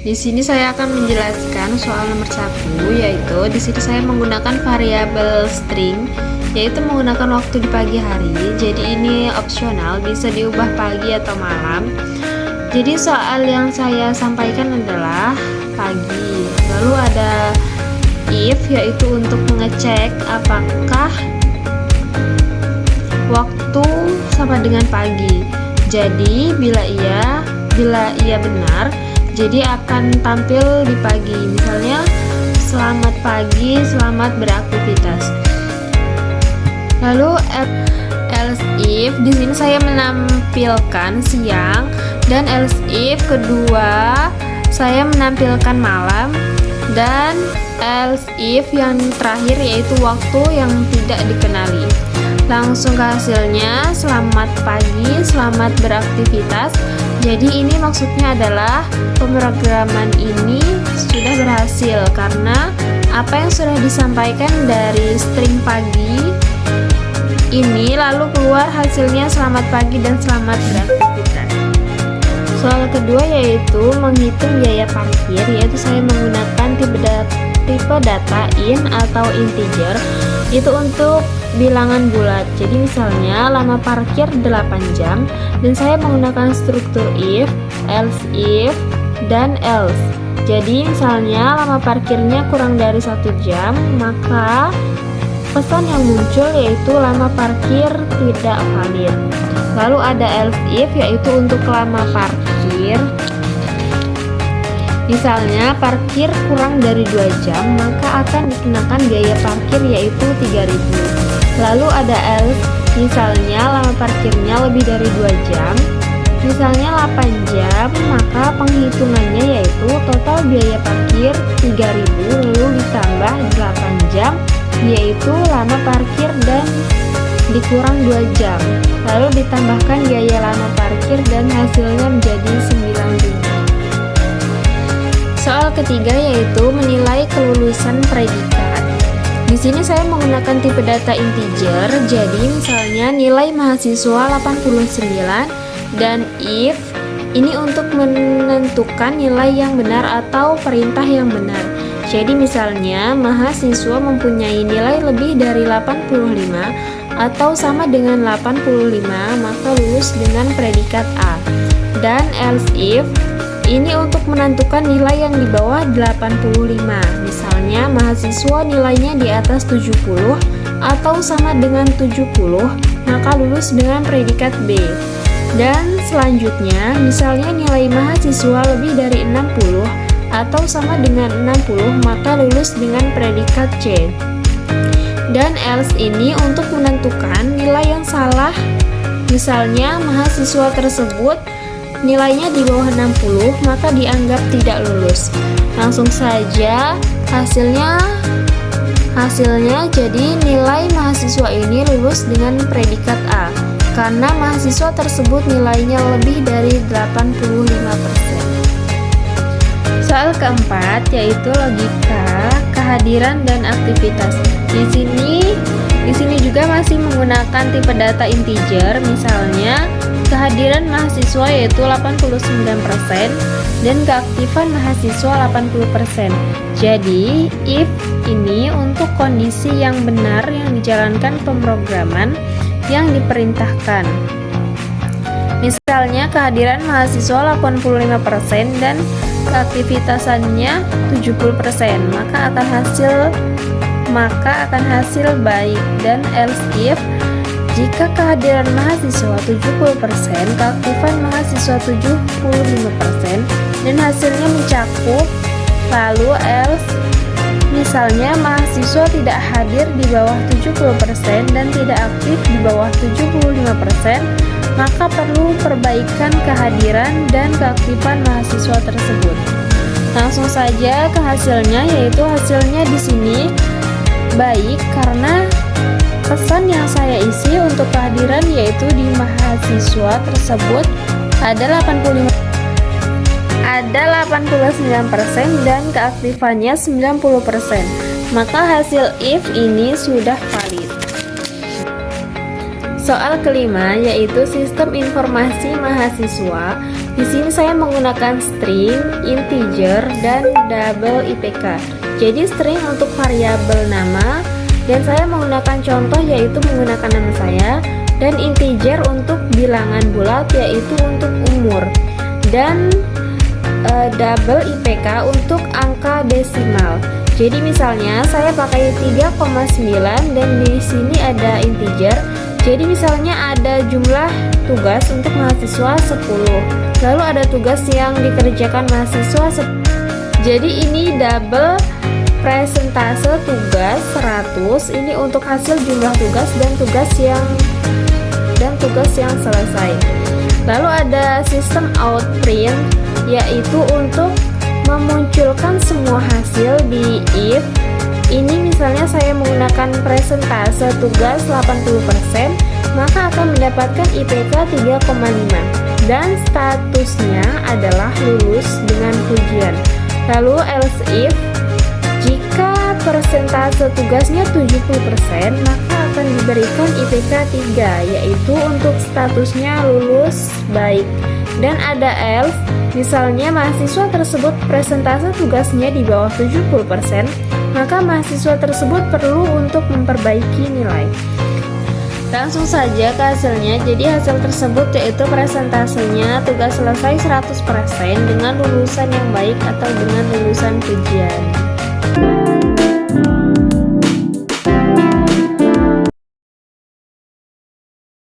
Di sini saya akan menjelaskan soal nomor 1, yaitu di sini saya menggunakan variabel string, yaitu menggunakan waktu di pagi hari. Jadi ini opsional, bisa diubah pagi atau malam. Jadi soal yang saya sampaikan adalah pagi. Lalu ada if, yaitu untuk mengecek apakah waktu sama dengan pagi. Jadi bila iya benar, jadi akan tampil di pagi. Misalnya selamat pagi, selamat beraktivitas. Lalu else if, di sini saya menampilkan siang, dan else if kedua saya menampilkan malam, dan else if yang terakhir yaitu waktu yang tidak dikenali. Langsung ke hasilnya, selamat pagi, selamat beraktivitas. Jadi ini maksudnya adalah pemrograman ini sudah berhasil karena apa yang sudah disampaikan dari string pagi ini lalu keluar hasilnya selamat pagi dan selamat beraktivitas. Soal kedua yaitu menghitung biaya parkir, yaitu saya menggunakan tipe data in atau integer, itu untuk bilangan bulat. Jadi misalnya lama parkir 8 jam, dan saya menggunakan struktur if, else if, dan else. Jadi misalnya lama parkirnya kurang dari 1 jam, maka pesan yang muncul yaitu lama parkir tidak valid. Lalu ada else if, yaitu untuk lama parkir. Misalnya parkir kurang dari 2 jam, maka akan dikenakan biaya parkir yaitu 3.000. Lalu ada else, misalnya lama parkirnya lebih dari 2 jam, misalnya 8 jam, maka penghitungannya yaitu total biaya parkir 3.000 lalu ditambah 8 jam, yaitu lama parkir dan dikurang 2 jam, lalu ditambahkan biaya lama parkir dan hasilnya menjadi 9.000. Soal ketiga yaitu menilai kelulusan predikat. Di sini saya menggunakan tipe data integer, jadi misalnya nilai mahasiswa 89, dan if ini untuk menentukan nilai yang benar atau perintah yang benar. Jadi misalnya mahasiswa mempunyai nilai lebih dari 85 atau sama dengan 85, maka lulus dengan predikat A. Dan else if ini untuk menentukan nilai yang di bawah 85. Misalnya mahasiswa nilainya di atas 70 atau sama dengan 70, maka lulus dengan predikat B. Dan selanjutnya, misalnya nilai mahasiswa lebih dari 60 atau sama dengan 60, maka lulus dengan predikat C. Dan else ini untuk menentukan nilai yang salah. Misalnya mahasiswa tersebut nilainya di bawah 60, maka dianggap tidak lulus. Langsung saja hasilnya jadi nilai mahasiswa ini lulus dengan predikat A karena mahasiswa tersebut nilainya lebih dari 85%. Soal keempat yaitu logika, kehadiran dan aktivitas. Di sini juga masih menggunakan tipe data integer, misalnya kehadiran mahasiswa yaitu 89% dan keaktifan mahasiswa 80%. Jadi, if ini untuk kondisi yang benar yang dijalankan pemrograman yang diperintahkan. Misalnya kehadiran mahasiswa 85% dan keaktifitasannya 70%, maka akan hasil baik. Dan else if jika kehadiran mahasiswa 70%, keaktifan mahasiswa 75%, dan hasilnya mencakup. Lalu else, misalnya mahasiswa tidak hadir di bawah 70% dan tidak aktif di bawah 75%, maka perlu perbaikan kehadiran dan keaktifan mahasiswa tersebut. Langsung saja ke hasilnya, yaitu hasilnya di sini baik karena pesan yang saya isi untuk kehadiran yaitu di mahasiswa tersebut ada 89% dan keaktifannya 90%. Maka hasil if ini sudah valid. Soal kelima yaitu sistem informasi mahasiswa. Di sini saya menggunakan string, integer, dan double IPK. Jadi string untuk variabel nama, dan saya menggunakan contoh yaitu menggunakan nama saya, dan integer untuk bilangan bulat yaitu untuk umur, dan double IPK untuk angka desimal. Jadi misalnya saya pakai 3,9 dan di sini ada integer. Jadi misalnya ada jumlah tugas untuk mahasiswa 10. Lalu ada tugas yang dikerjakan mahasiswa 10. Jadi ini double presentase tugas 100. Ini untuk hasil jumlah tugas dan tugas yang selesai. Lalu ada sistem outprint yaitu untuk memunculkan semua hasil di if. Ini misalnya saya menggunakan presentase tugas 80%, maka akan mendapatkan IPK 3,5 dan statusnya adalah lulus dengan pujian. Lalu else if, jika persentase tugasnya 70%, maka akan diberikan IPK 3, yaitu untuk statusnya lulus baik. Dan ada else, misalnya mahasiswa tersebut presentase tugasnya di bawah 70%, maka mahasiswa tersebut perlu untuk memperbaiki nilai. Langsung saja ke hasilnya. Jadi hasil tersebut yaitu presentasenya tugas selesai 100% dengan lulusan yang baik atau dengan lulusan pujian.